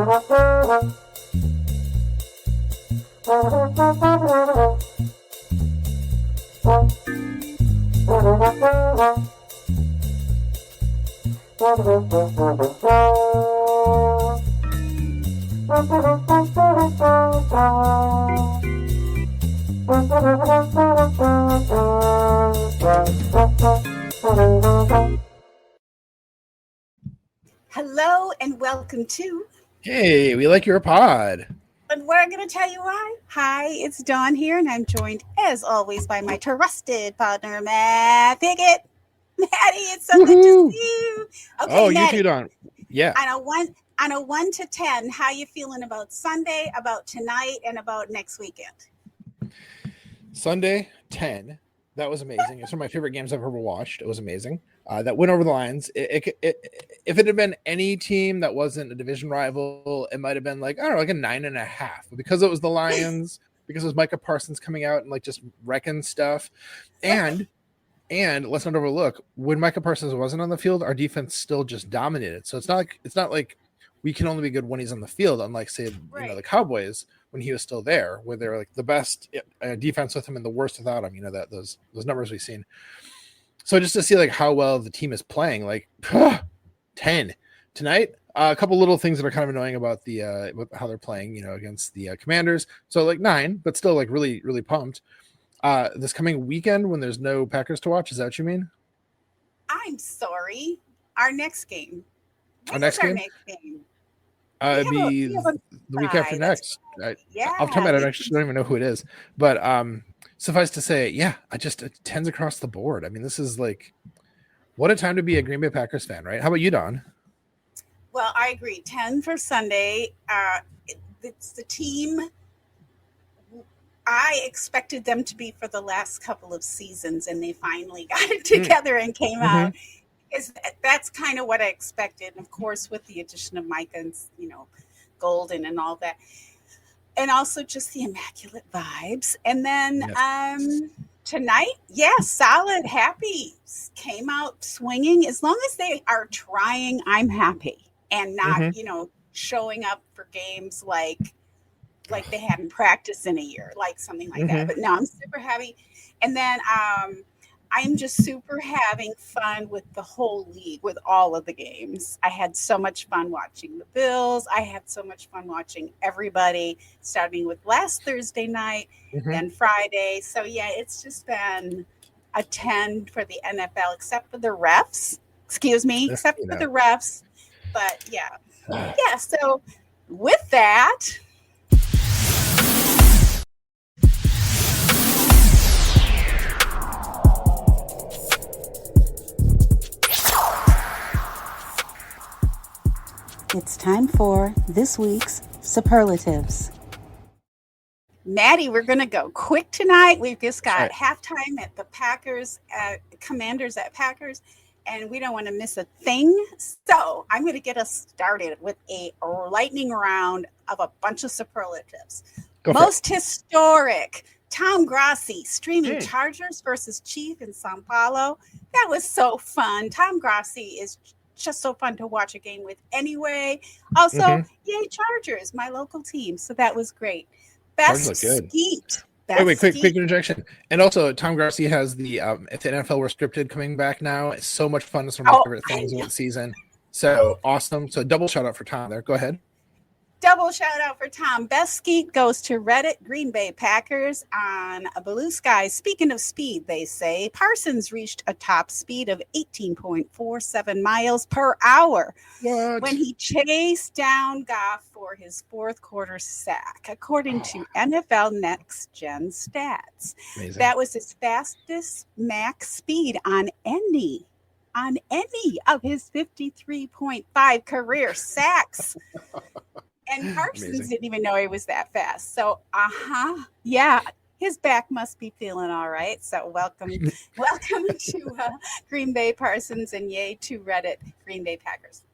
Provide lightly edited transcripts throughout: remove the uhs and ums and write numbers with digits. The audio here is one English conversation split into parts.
Hello and welcome to Hey, we like your pod. And we're going to tell you why. Hi, it's Dawn here, and I'm joined, as always, by my trusted partner, Matt Pickett. Maddie, it's so good to see you. Okay, Maddie, you too, Dawn. Yeah. On a 1 to 10, how you feeling about Sunday, about tonight, and about next weekend? Sunday, 10. That was amazing. It's one of my favorite games I've ever watched. It was amazing. That went over the lines. If it had been any team that wasn't a division rival, it might have been like, I don't know, like a 9.5. But because it was the Lions, because it was Micah Parsons coming out and like just wrecking stuff, and let's not overlook, when Micah Parsons wasn't on the field, our defense still just dominated. So it's not like we can only be good when he's on the field, unlike say the Cowboys when he was still there, where they're like the best defense with him and the worst without him. That those numbers we've seen. So just to see like how well the team is playing, like 10 tonight. A couple little things that are kind of annoying about the with how they're playing, against the Commanders. So like 9, but still like really really pumped. This coming weekend when there's no Packers to watch, is that what you mean? I'm sorry. Our next game. Our next game? It'd be the week after next. Off the top of my head, I actually don't even know who it is. But suffice to say, I just 10s across the board. I mean, this is like, what a time to be a Green Bay Packers fan, right? How about you, Dawn? Well, I agree. 10 for Sunday. It's the team I expected them to be for the last couple of seasons, and they finally got it together and came out. That's kind of what I expected. And of course, with the addition of Micah and, Golden and all that. And also just the immaculate vibes. And then tonight, solid, happy. Came out swinging. As long as they are trying, I'm happy. And not, showing up for games like they hadn't practiced in a year, like something like that. But no, I'm super happy. And then I'm just super having fun with the whole league, with all of the games. I had so much fun watching the Bills. I had so much fun watching everybody, starting with last Thursday night, then Friday. So, it's just been a 10 for the NFL, except for the refs. Excuse me, except for the refs. But, so with that... It's time for this week's Superlatives. Maddie, we're going to go quick tonight. We've just got halftime at the Packers, Commanders at Packers, and we don't want to miss a thing. So I'm going to get us started with a lightning round of a bunch of superlatives. Most historic, Tom Grassi streaming Chargers versus Chiefs in Sao Paulo. That was so fun. Tom Grassi is just so fun to watch a game with anyway. Also, yay Chargers, my local team. So that was great. Best skeet. Quick interjection. And also, Tom Grassi has the if the NFL were scripted coming back now. It's so much fun. It's one of my favorite things of the season. So awesome. So double shout out for Tom there. Go ahead. Double shout out for Tom. Best skeet goes to Reddit. Green Bay Packers on a blue sky. Speaking of speed, they say Parsons reached a top speed of 18.47 miles per hour when he chased down Goff for his fourth quarter sack, according to NFL Next Gen Stats. Amazing. That was his fastest max speed on any of his 53.5 career sacks. And Parsons didn't even know he was that fast. So, his back must be feeling all right. So welcome to Green Bay Parsons, and yay to Reddit Green Bay Packers.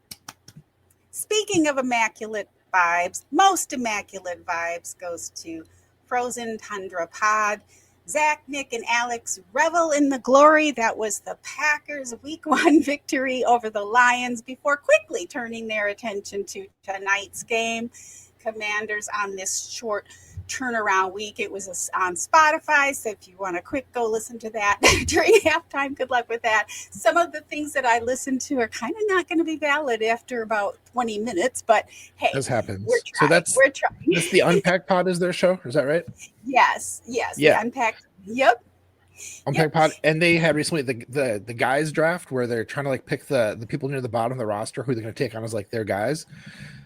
Speaking of immaculate vibes, most immaculate vibes goes to Frozen Tundra Pod. Zach, Nick, and Alex revel in the glory that was the Packers' Week 1 victory over the Lions before quickly turning their attention to tonight's game. Commanders on this short turnaround week. It was on Spotify, so if you want to quick go listen to that during halftime, good luck with that. Some of the things that I listened to are kind of not going to be valid after about 20 minutes, but hey, This happens. we're So trying. We're trying. That's the Unpack Pod is their show. Is that right? Yes. Yeah. The Unpacked. Yep. Unpack Pod, and they had recently the guys draft where they're trying to like pick the people near the bottom of the roster who they're going to take on as like their guys.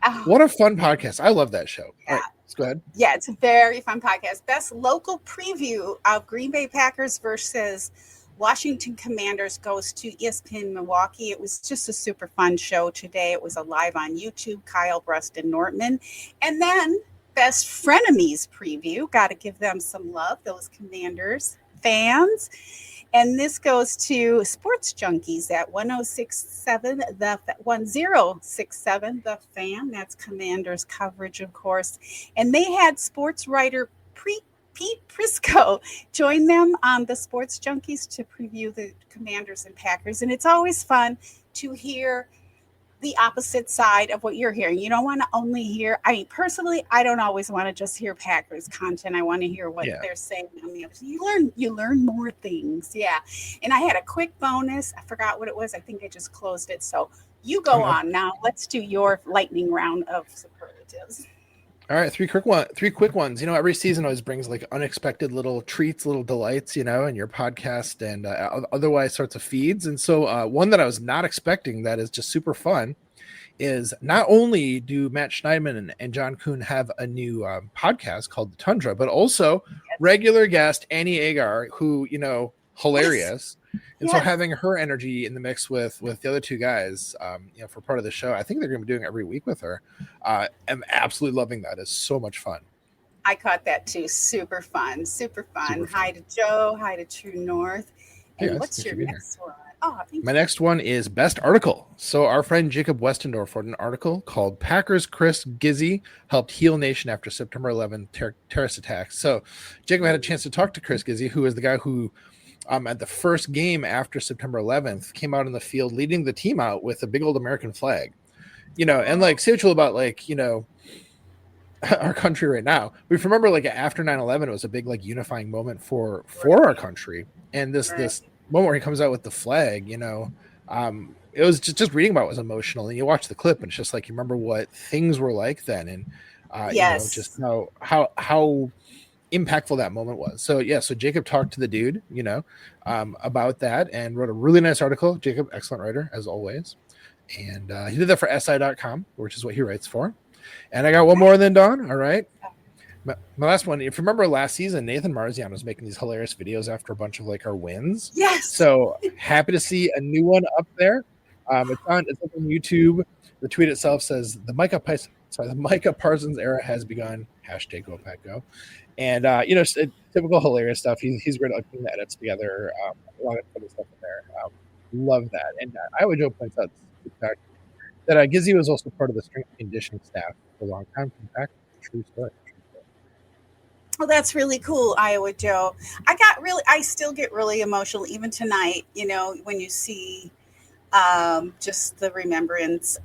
Oh, what a fun podcast! I love that show. Yeah. All right, let's go ahead. Yeah, it's a very fun podcast. Best local preview of Green Bay Packers versus Washington Commanders goes to ESPN Milwaukee. It was just a super fun show today. It was a live on YouTube. Kyle, Brust, and Nortman, and then Best Frenemies preview. Got to give them some love. Those Commanders fans. And this goes to Sports Junkies at 1067 The Fan. That's Commanders coverage, of course. And they had sports writer Pete Prisco join them on the Sports Junkies to preview the Commanders and Packers. And it's always fun to hear the opposite side of what you're hearing. You don't want to only hear, I mean, personally, I don't always want to just hear Packers content. I want to hear what they're saying on the other side. You learn more things. Yeah. And I had a quick bonus. I forgot what it was. I think I just closed it. So you go on now. Let's do your lightning round of superlatives. All right, three quick ones. You know, every season always brings like unexpected little treats, little delights, you know, in your podcast and otherwise sorts of feeds. And so one that I was not expecting that is just super fun is not only do Matt Schneidman and John Kuhn have a new podcast called The Tundra, but also regular guest Annie Agar, who, you know, hilarious. And so having her energy in the mix with the other two guys, you know, for part of the show, I think they're going to be doing it every week with her. I'm absolutely loving that. It's so much fun. I caught that too. Super fun. Hi to Joe. Hi to True North. And what's your next one? Oh, my next one is best article. So our friend Jacob Westendorf wrote an article called Packers Chris Gizzy helped heal nation after September 11th terrorist attacks. So Jacob had a chance to talk to Chris Gizzy, who is the guy who at the first game after September 11th came out in the field leading the team out with a big old American flag, you know, and like say what you will about like, you know, our country right now. We remember like after 9/11, it was a big like unifying moment for our country. And this moment where he comes out with the flag, you know, it was just reading about it was emotional. And you watch the clip and it's just like you remember what things were like then, and you know, just how impactful that moment was. So so Jacob talked to the dude, you know, about that and wrote a really nice article. Jacob, excellent writer as always. And he did that for SI.com, which is what he writes for. And I got one more than Dawn. All right. My last one, if you remember last season, Nathan Marzian was making these hilarious videos after a bunch of like our wins. Yes. So happy to see a new one up there. It's up on YouTube. The tweet itself says the Micah Parsons era has begun. # Go Pack Go. And you know, typical hilarious stuff. He's great at putting the edits together. A lot of funny stuff in there. Love that. And Iowa Joe points out that Gizzy was also part of the strength and conditioning staff for a long time. In fact, true story. Well, that's really cool, Iowa Joe. I still get really emotional even tonight, you know, when you see just the remembrance.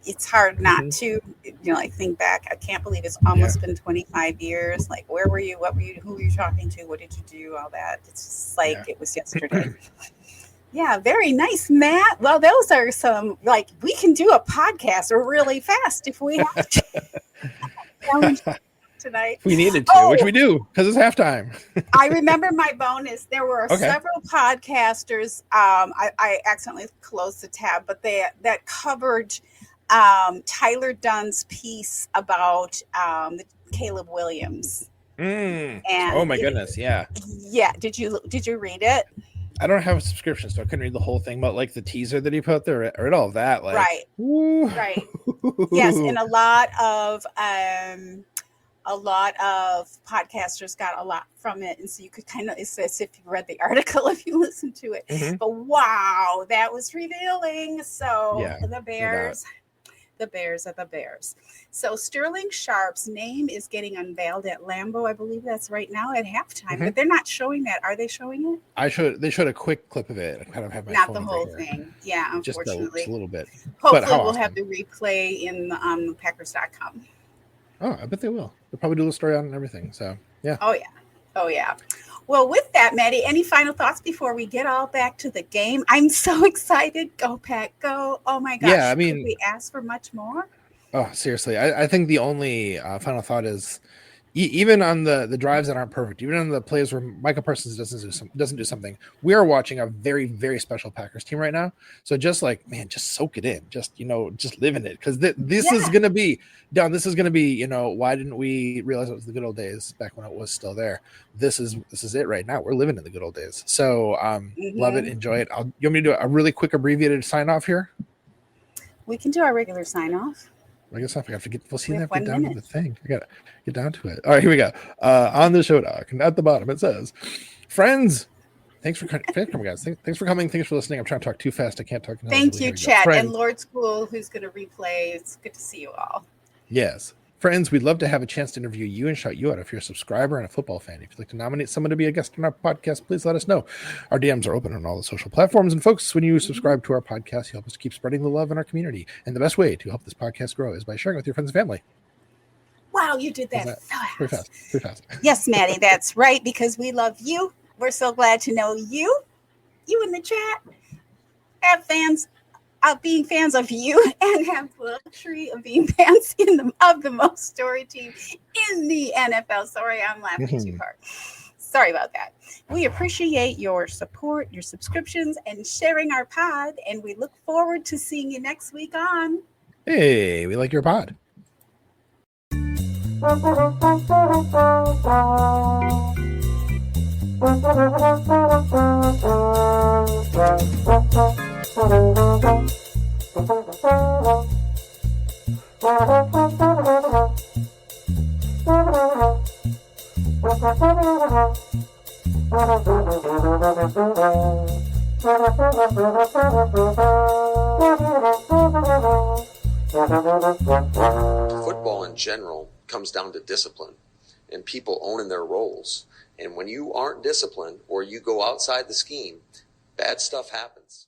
It's hard not to, you know, like think back. I can't believe it's almost been 25 years. Like, where were you? What were you? Who were you talking to? What did you do? All that. It's just like it was yesterday. Yeah, very nice, Matt. Well, those are some, like, we can do a podcast really fast if we have to. Tonight. We needed to, which we do because it's halftime. I remember my bonus. There were several podcasters. I accidentally closed the tab, but that covered Tyler Dunn's piece about Caleb Williams. And oh my goodness, yeah. Did you read it? I don't have a subscription, so I couldn't read the whole thing, but like the teaser that he put there, read all of that. Like, right. Yes, and a lot of podcasters got a lot from it, and so you could kind of, it's as if you read the article if you listen to it. But wow, that was revealing. So the the Bears are the Bears. So Sterling Sharp's name is getting unveiled at Lambeau. I believe that's right now at halftime, but they're not showing that. Are they showing it? They showed a quick clip of it. I kind of have my Not phone the over whole here. thing. Yeah, Just unfortunately. a little bit. But Hopefully how we'll awesome. have the replay in Packers.com. Oh, I bet they will. They'll probably do the story on it and everything. So, yeah. Oh, yeah. Oh, yeah. Well, with that, Maddie, any final thoughts before we get all back to the game? I'm so excited. Go, Pack, go. Oh, my gosh. Yeah, I mean, could we ask for much more? Oh, seriously. I think the only final thought is even on the drives that aren't perfect, even on the plays where Michael Parsons doesn't do something, we are watching a very, very special Packers team right now. So just just soak it in, just live in it, because this is gonna be Don. This is gonna be why didn't we realize it was the good old days back when it was still there? This is it right now. We're living in the good old days. So love it, enjoy it. You want me to do a really quick abbreviated sign off here? We can do our regular sign off. I guess I have to get. We'll see. We I have have to get 1 down minute. to the thing. I gotta get down to it. All right, here we go. On the show doc, and at the bottom it says, "Friends, thanks for coming, guys. Thanks for coming. Thanks for listening. I'm trying to talk too fast. I can't talk. Thank you, Chad, and Lord School, who's going to replay. It's good to see you all. Yes. Friends, we'd love to have a chance to interview you and shout you out if you're a subscriber and a football fan. If you'd like to nominate someone to be a guest on our podcast, please let us know. Our DMs are open on all the social platforms. And folks, when you subscribe to our podcast, you help us keep spreading the love in our community. And the best way to help this podcast grow is by sharing with your friends and family. Wow, you did that fast. Pretty fast. Yes, Maddie, that's right, because we love you. We're so glad to know you in the chat, have fans. Being fans of you, and have the luxury of being fans of the most storied team in the NFL. Sorry, I'm laughing too hard. Sorry about that. We appreciate your support, your subscriptions, and sharing our pod, and we look forward to seeing you next week on Hey, we like your pod. Football in general comes down to discipline and people owning their roles. And when you aren't disciplined or you go outside the scheme, bad stuff happens.